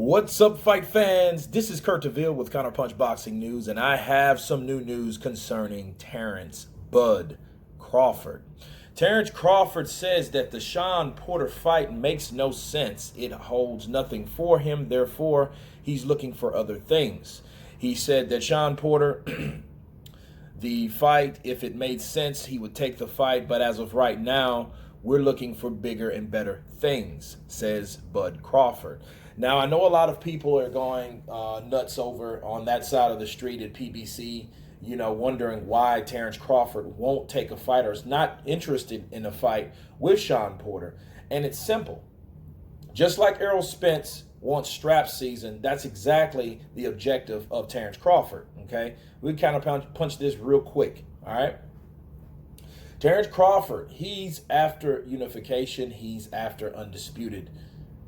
What's up, fight fans? This is Kurt DeVille with Counterpunch Boxing News, and I have some new news concerning Terence Bud Crawford. Terence Crawford says that the Shawn Porter fight makes no sense. It holds nothing for him, therefore, he's looking for other things. He said that Shawn Porter, the fight, if it made sense, he would take the fight, but as of right now, we're looking for bigger and better things, says Bud Crawford. Now, I know a lot of people are going nuts over on that side of the street at PBC, wondering why Terence Crawford won't take a fight or is not interested in a fight with Shawn Porter. And it's simple. Just like Errol Spence wants strap season, that's exactly the objective of Terence Crawford, okay? We kind of punch this real quick, all right? Terence Crawford, he's after unification. He's after undisputed.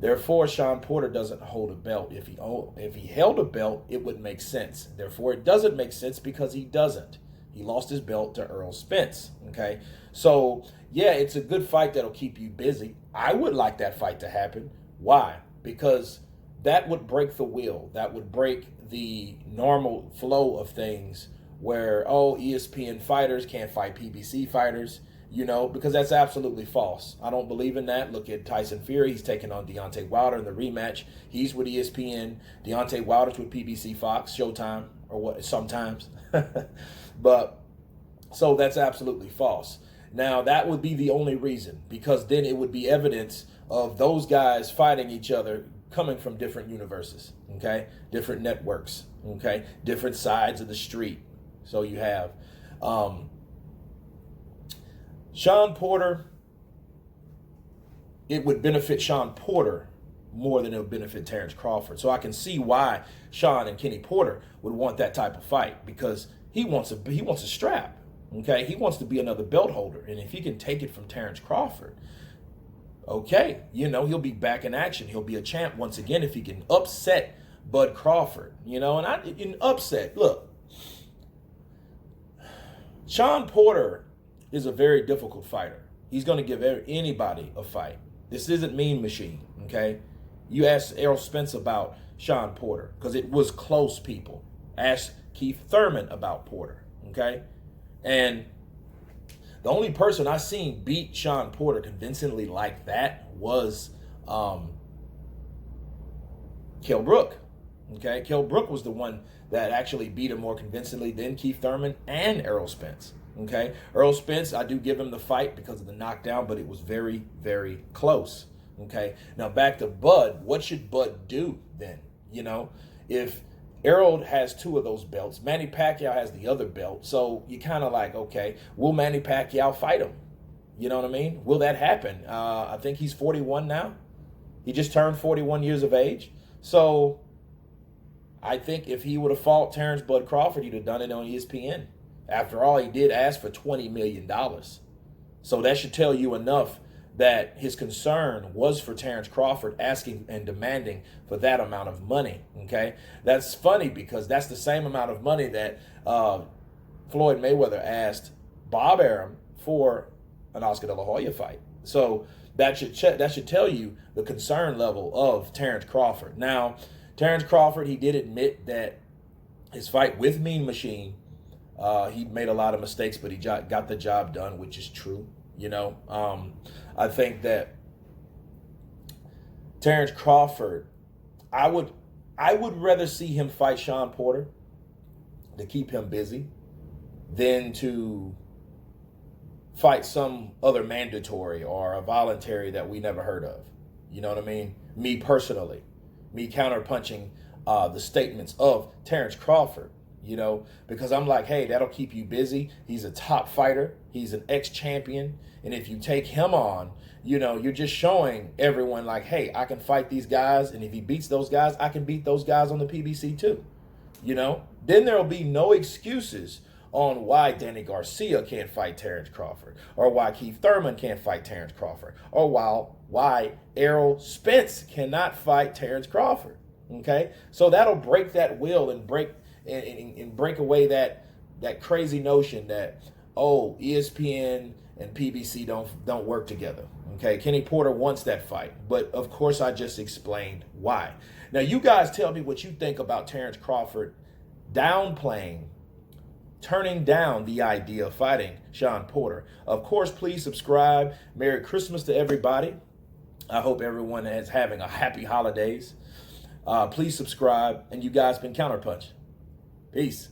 Therefore, Shawn Porter doesn't hold a belt. If he held a belt, it would make sense. Therefore, it doesn't make sense because he doesn't. He lost his belt to Errol Spence, okay? So, yeah, it's a good fight that'll keep you busy. I would like that fight to happen. Why? Because that would break the wheel. That would break the normal flow of things where, ESPN fighters can't fight PBC fighters. Because that's absolutely false. I don't believe in that. Look at Tyson Fury. He's taking on Deontay Wilder in the rematch. He's with ESPN. Deontay Wilder's with PBC Fox, Showtime, or what, sometimes. But, so that's absolutely false. Now, that would be the only reason, because then it would be evidence of those guys fighting each other coming from different universes, okay? Different networks, okay? Different sides of the street. So you have... Shawn Porter, it would benefit Shawn Porter more than it would benefit Terence Crawford. So I can see why Shawn and Kenny Porter would want that type of fight, because he wants a strap, okay? He wants to be another belt holder, and if he can take it from Terence Crawford, okay, he'll be back in action. He'll be a champ once again if he can upset Bud Crawford, and upset. Look, Shawn Porter is a very difficult fighter. He's going to give anybody a fight. This isn't Mean Machine, okay? You asked Errol Spence about Shawn Porter because it was close, people. Ask Keith Thurman about Porter, okay? And the only person I seen beat Shawn Porter convincingly like that was Kell Brook, okay? Kell Brook was the one that actually beat him more convincingly than Keith Thurman and Errol Spence. Okay, Errol Spence, I do give him the fight because of the knockdown, but it was very, very close. Okay, now back to Bud. What should Bud do then? If Errol has two of those belts, Manny Pacquiao has the other belt, so you kind of like, okay, will Manny Pacquiao fight him? You know what I mean? Will that happen? I think he's 41 now. He just turned 41 years of age. So I think if he would have fought Terence Bud Crawford, he'd have done it on ESPN. After all, he did ask for $20 million. So that should tell you enough that his concern was for Terence Crawford, asking and demanding for that amount of money, okay? That's funny because that's the same amount of money that Floyd Mayweather asked Bob Arum for an Oscar De La Hoya fight. So that should tell you the concern level of Terence Crawford. Now, Terence Crawford, he did admit that his fight with Mean Machine, he made a lot of mistakes, but he got the job done, which is true. I think that Terence Crawford, I would rather see him fight Shawn Porter to keep him busy than to fight some other mandatory or a voluntary that we never heard of. You know what I mean? Me personally, me counterpunching the statements of Terence Crawford. Because I'm like, hey, that'll keep you busy. He's a top fighter. He's an ex-champion. And if you take him on, you're just showing everyone like, hey, I can fight these guys. And if he beats those guys, I can beat those guys on the PBC too. Then there'll be no excuses on why Danny Garcia can't fight Terence Crawford, or why Keith Thurman can't fight Terence Crawford, or why Errol Spence cannot fight Terence Crawford. Okay? So that'll break that will and break away that crazy notion that, ESPN and PBC don't work together. Okay, Kenny Porter wants that fight, but of course I just explained why. Now you guys tell me what you think about Terence Crawford downplaying, turning down the idea of fighting Shawn Porter. Of course, please subscribe. Merry Christmas to everybody. I hope everyone is having a happy holidays. Please subscribe, and you guys been Counterpunch. Peace.